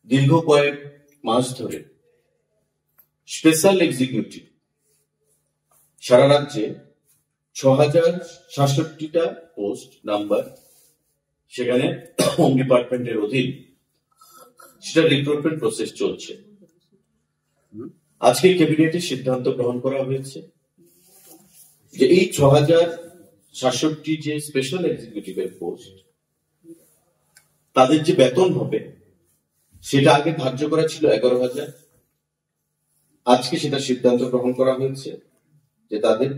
দীর্ঘ কয়েক মাস ধরে স্পেশাল এক্সিকিউটিভ সারা রাজ্যে ৬,০৬৭টা পোস্ট নাম্বার সেখানে হোম ডিপার্টমেন্টের অধীন সেটা রিক্রুটমেন্ট প্রসেস চলছে। আজকে ক্যাবিনেটে সিদ্ধান্ত গ্রহণ করা হয়েছে যে এই ৬,০৬৭ যে স্পেশাল এক্সিকিউটিভের পোস্ট তাদের যে বেতন হবে সেটা আগে ধার্য করা ছিল ১১,০০০। আজকে সেটা সিদ্ধান্ত গ্রহণ করা হয়েছে যে তাদের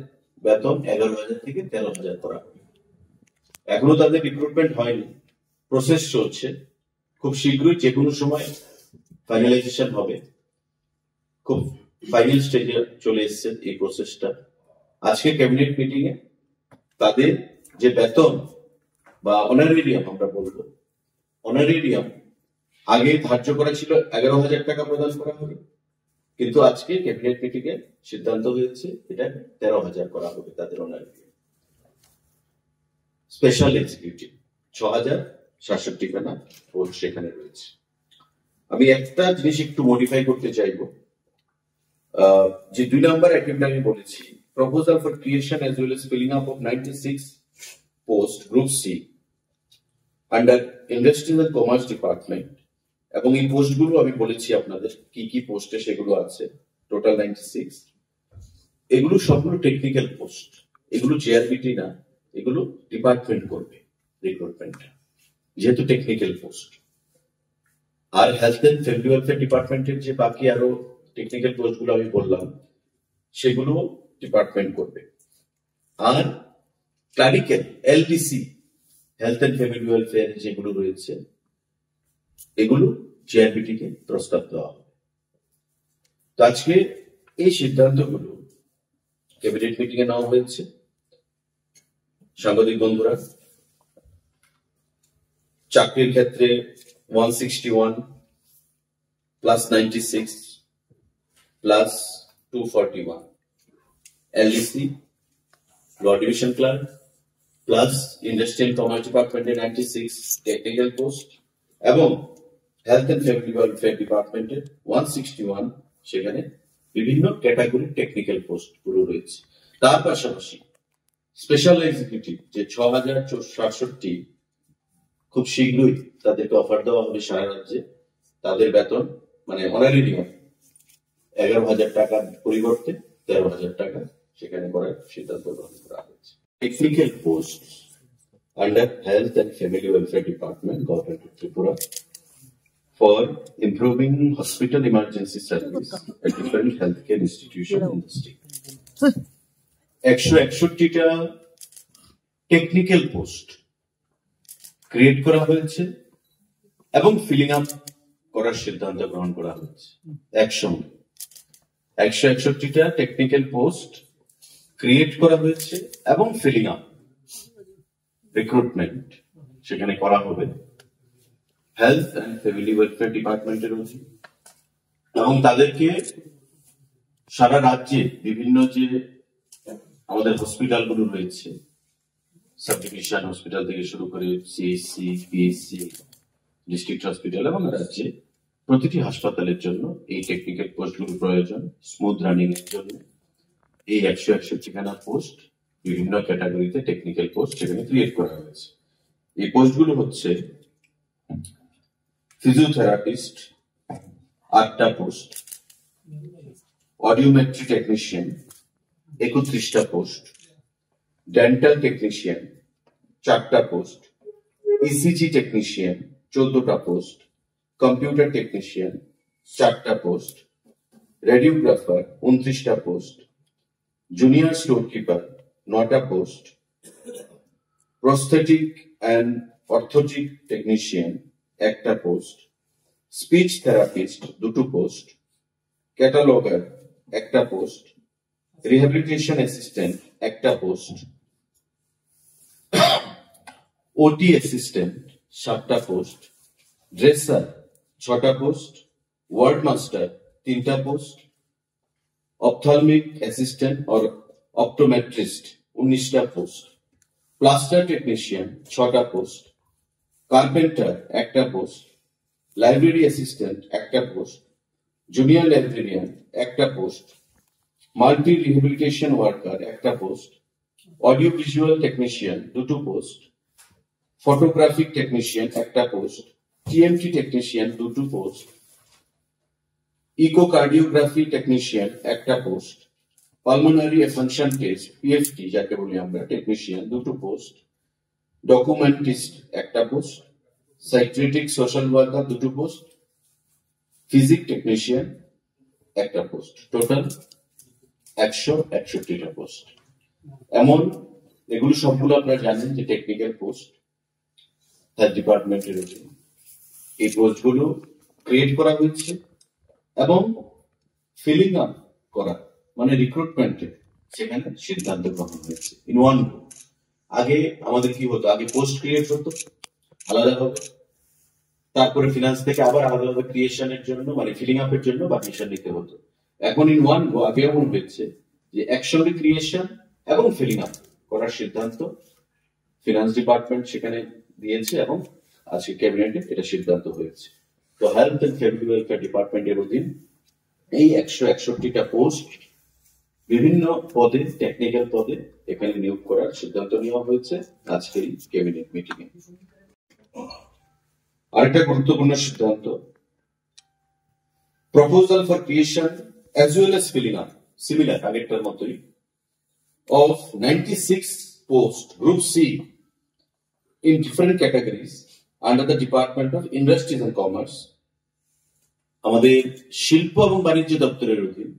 বেতন ১১,০০০ থেকে ১৩,০০০ করা হবে। এখনো তাদের রিক্রুটমেন্ট হয়নি, প্রসেস চলছে। খুব শীঘ্রই যে কোনো সময় ফাইনালাইজেশন হবে। খুব ফাইনাল স্টেজে চলে এসছে এই প্রসেসটা। আজকে ক্যাবিনেট মিটিং এ তাদের যে বেতন বা অনারেরিয়াম আমরা বলবো, অনারেরিয়াম আগে ধার্য করা ছিল ১১,০০০ টাকা প্রদান করা হবে, কিন্তু আজকে ক্যাবিনেট মিটিং এ সিদ্ধান্ত হয়েছে এটা ১৩,০০০ করা হবে তাদের অনারেরিয়াম। স্পেশাল এক্সিকিউটিভ ৬,০৬৭ খানা পোস্ট সেখানে রয়েছে। আমি একটা জিনিস একটু মডিফাই করতে চাইবো, যে ২ নম্বর আইটেমটা আমি বলেছি, proposal for creation as well as filling up of 96 post group C under industrial and commerce department, এবং এই পোস্টগুলো আমি বলেছি আপনাদের কি কি পোস্টে সেগুলো আছে, টোটাল 96। এগুলো সবগুলো টেকনিক্যাল পোস্ট, এগুলো জেআরবিটি না, এগুলো ডিপার্টমেন্ট করবে রিক্রুটমেন্টটা, যেহেতু টেকনিক্যাল পোস্ট। আর হেলথ এন্ড ফ্যামিলি ওয়েলফেয়ার ডিপার্টমেন্টের যে বাকি আরো টেকনিক্যাল পোস্টগুলো আমি বললাম সেগুলো ডিপার্টমেন্ট করবে। আর clerical LDC health and family welfare যেগুলো রয়েছে এগুলো জেআরবিটি কে প্রস্তাব দেওয়া হবে। তো আজকে এই সিদ্ধান্তগুলো ক্যাবিনেট মিটিং এ নেওয়া হয়েছে। সাংবাদিক বন্ধুরা, চাকরির ক্ষেত্রে 161 plus 96 plus 241, LDC lower division clerk plus industrial commerce ডিপার্টমেন্টের 96 টেকনিক্যাল পোস্ট এবং হেলথ এন্ড ফ্যামিলি ওয়েলফেয়ার ডিপার্টমেন্টের 161 সেখানে বিভিন্ন ক্যাটাগরির টেকনিক্যাল পোস্ট গুলো রয়েছে। তার পাশাপাশি স্পেশাল এক্সিকিউটিভ যে ৬,০৬৭ খুব শীঘ্রই তাদেরকে অফার দেওয়া হবে সারা রাজ্যে। তাদের বেতন মানে অনারেরিয়াম ১১,০০০ টাকার পরিবর্তে ১৩,০০০ টাকা সেখানে করার সিদ্ধান্ত গ্রহণ করা হয়েছে। Technical post under health and family welfare department, government of Tripura, for improving hospital emergency service at different healthcare institutions in the state. ১৬১টা টেকনিক্যাল পোস্ট ক্রিয়েট করা হয়েছে এবং ফিলিং আপ করার সিদ্ধান্ত গ্রহণ করা হয়েছে। একসঙ্গে ১৬১টা টেকনিক্যাল পোস্ট ক্রিয়েট করা হয়েছে এবং ফিলিং আপ রিক্রুটমেন্ট সেখানে করা হবে হেলথ এন্ড ফ্যামিলি ওয়েলফেয়ার ডিপার্টমেন্টের অধীন, এবং তাদেরকে সারা রাজ্যে বিভিন্ন যে আমাদের হসপিটাল গুলো রয়েছে, সাব ডিভিশন হসপিটাল থেকে শুরু করে সিএইচসি, পিএইচসি, ডিস্ট্রিক্ট হসপিটাল এবং রাজ্যে প্রতিটি হাসপাতালের জন্য এই টেকনিক্যাল পোস্টগুলো প্রয়োজন স্মুথ রানিং এর জন্য। এই ১৬১ খানা পোস্ট বিভিন্ন ক্যাটাগরিতে টেকনিক্যাল পোস্ট সেখানে ক্রিয়েট করা হয়েছে। এই পোস্টগুলো হচ্ছে ফিজিওথেরাপিস্ট ৮টা পোস্ট, অডিওমেট্রি টেকনিশিয়ান ৩১টা পোস্ট, ডেন্টাল টেকনিশিয়ান ৪টা পোস্ট, ইসিজি টেকনিশিয়ান ১৪টা পোস্ট, কম্পিউটার টেকনিশিয়ান ৪টা পোস্ট, রেডিওগ্রাফার ২৯টা পোস্ট, জুনিয়র স্টোর কিপার ৯টা post, prosthetic and orthotic technician ১টা পোস্ট, স্পিচ থেরাপিস্ট ২টো পোস্ট, ক্যাটালগার ১টা পোস্ট, রিহ্যাবিলিটেশন অ্যাসিস্ট্যান্ট ১টা পোস্ট, ওটি অ্যাসিস্ট্যান্ট ৭টা পোস্ট, ড্রেসার ৬টা পোস্ট, ওয়ার্ড মাস্টার ৩টা post, ophthalmic assistant or optometrist ১৯টা পোস্ট, প্লাস্টার টেকনিশিয়ান ৬টা পোস্ট, কার্পেন্টার ১টা পোস্ট, লাইব্রেরি অ্যাসিস্ট্যান্ট একটা পোস্ট, জুনিয়র লাইব্রেরিয়ান একটা পোস্ট, মাল্টি রিহেবিলিটেশন ওয়ার্কার একটা পোস্ট, অডিও ভিজুয়াল টেকনিশিয়ান দুটো পোস্ট, ফটোগ্রাফিক টেকনিশিয়ান একটা পোস্ট, টিএমটি টেকনিশিয়ান দুটো পোস্ট, ইকোকার্ডিওগ্রাফি টেকনিশিয়ান একটা post, pulmonary function test PFT যাকে বলি আমরা টেকনিশিয়ান দুটো পোস্ট, ডকুমেন্টিস্ট একটা পোস্ট, সাইকিয়াট্রিক সোশ্যাল ওয়ার্কার দুটো পোস্ট, ফিজিক টেকনিশিয়ান একটা পোস্ট, টোটাল 161টা পোস্ট। এমন এগুলো সবগুলো আপনারা জানেন যে টেকনিক্যাল পোস্ট তার ডিপার্টমেন্টের অধীনে এই পোস্টগুলো ক্রিয়েট করা হয়েছে এবং ফিলিং আপ করা মানে রিক্রুটমেন্টে সেখানে সিদ্ধান্ত গ্রহণ হয়েছে ইন ওয়ান গো। আগে আমাদের কি হতো, আগে পোস্ট ক্রিয়েট হতো আলাদাভাবে, তারপরে ফিনান্স থেকে আবার আলাদাভাবে ক্রিয়েশনের জন্য মানে ফিলিং আপের জন্য পারমিশন নিতে হতো। এখন ইন ওয়ান গো আগে এমন হয়েছে যে একসঙ্গে ক্রিয়েশন এবং ফিলিং আপ করার সিদ্ধান্ত ফিনান্স ডিপার্টমেন্ট সেখানে দিয়েছে এবং আজকে ক্যাবিনেটে এটা সিদ্ধান্ত হয়েছে। তো হেলথ এন্ড ফ্যামিলি ওয়েলফেয়ার ডিপার্টমেন্টের অধীন এই 161টা পোস্ট বিভিন্ন পদে টেকনিক্যাল পদে এখানে নিয়োগ করার সিদ্ধান্ত নেওয়া হয়েছে আজকের এই ক্যাবিনেট মিটিং এ। আরেকটা গুরুত্বপূর্ণ সিদ্ধান্ত, proposal for creation as well as filling up similar আগেরটার মতোই of 96 posts group C in different categories under the Department of Industries and Commerce আমাদের শিল্প এবং বাণিজ্য দপ্তরের অধীন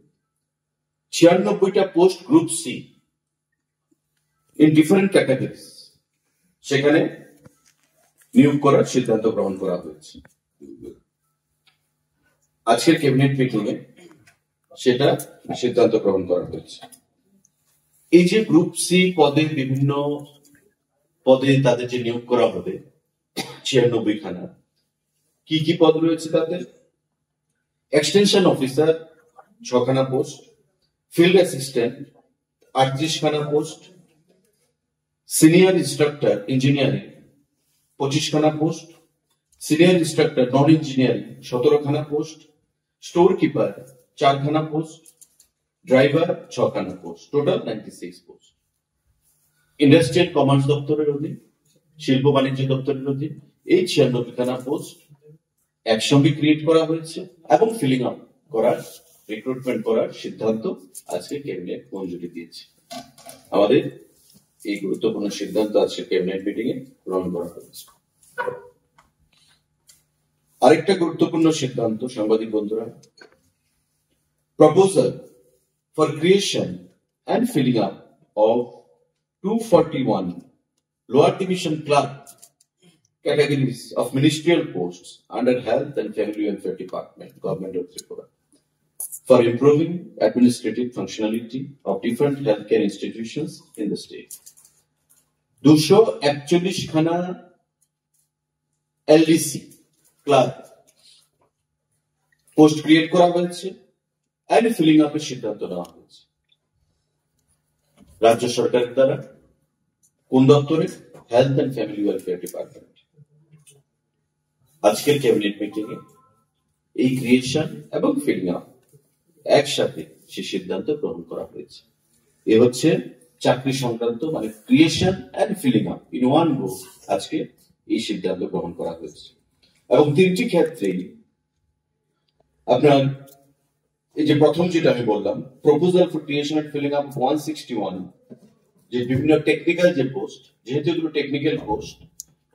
96টা post group C in different categories সেখানে নিয়োগ করার সিদ্ধান্ত গ্রহণ করা হয়েছে আজকের ক্যাবিনেট মিটিং এ, সেটা সিদ্ধান্ত গ্রহণ করা হয়েছে। এই যে গ্রুপ সি পদে বিভিন্ন পদে তাদের যে নিয়োগ করা হবে 96খানা, কি কি পদ রয়েছে তাদের? এক্সটেনশন অফিসার 6খানা পোস্ট, ফিল্ড অ্যাসিস্ট্যান্ট 38খানা পোস্ট, সিনিয়র ইনস্ট্রাক্টর ইঞ্জিনিয়ারিং 25খানা post, senior instructor non engineering 17খানা পোস্ট, স্টোর কিপার 4খানা পোস্ট, ড্রাইভার 6খানা post, total 96 post. Industrial commerce দপ্তরের অধীন, শিল্প বাণিজ্য দপ্তরের অধীন এই 96খানা পোস্ট একসঙ্গে ক্রিয়েট করা হয়েছে এবং ফিলিং আপ করার রিক্রুটমেন্ট করার সিদ্ধান্ত আজকে ক্যাবিনেট মঞ্জুরি দিয়েছে। আমাদের এই গুরুত্বপূর্ণ সিদ্ধান্ত আজকে ক্যাবিনেট মিটিং এ গ্রহণ করা হয়েছে। আরেকটা গুরুত্বপূর্ণ সিদ্ধান্ত সাংবাদিক বন্ধুরা, proposal for creation and filling up of 241 lower division clerk categories of ministerial posts under Health and Family Welfare Department, Government of Tripura, for improving administrative functionality of different healthcare institutions in the state. 241খানা LDC clerk post create করা হয়েছে and filling up এর সিদ্ধান্ত নেওয়া হয়েছে রাজ্য সরকারের দ্বারা। কোন দপ্তরে? Health and family welfare department. আজকের ক্যাবিনেট মিটিং এ এই ক্রিয়েশন এবং ফিলিং আপ একসাথে সে সিদ্ধান্ত গ্রহণ করা হয়েছে। এ হচ্ছে চাকরি সংক্রান্ত মানে creation and filling up in one go আজকে এই সিদ্ধান্ত গ্রহণ করা হয়েছে। এবং তিনটি ক্ষেত্রেই আপনার এই যে প্রথম যেটা আমি বললাম proposal for creation and filling up 161, যে বিভিন্ন টেকনিক্যাল যে পোস্ট, যেহেতু এগুলো টেকনিক্যাল পোস্ট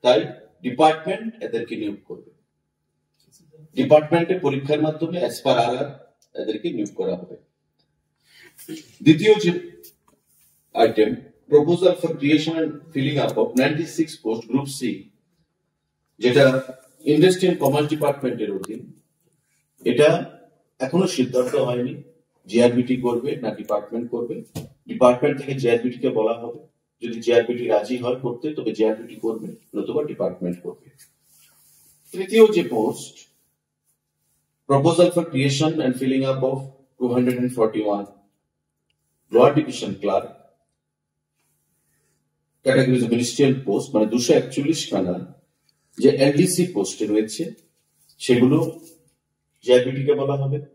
তাই ডিপার্টমেন্ট এদেরকে নিয়োগ করবে, ডিপার্টমেন্টের পরীক্ষার মাধ্যমে অ্যাজ পার আর এদেরকে নিয়োগ করা হবে। দ্বিতীয় যে item proposal for creation and filling up of 96 post group C, যেটা ইন্ডাস্ট্রি এন্ড কমার্স ডিপার্টমেন্টের অধীন, এটা এখনো সিদ্ধান্ত হয়নি জিআরবিটি করবে না ডিপার্টমেন্ট করবে। ডিপার্টমেন্ট থেকে জিআরবিটি কে বলা হবে, যদি জিআরবিটি রাজি হয় করতে তবে জিআরবিটি করবে, নতুবা ডিপার্টমেন্ট করবে। তৃতীয় যে post proposal for creation and filling up of 241 lower division clerk categories ministerial post মানে 241খানা যে এলডিসি পোস্টে রয়েছে সেগুলো জিআরবিটি কে বলা হবে।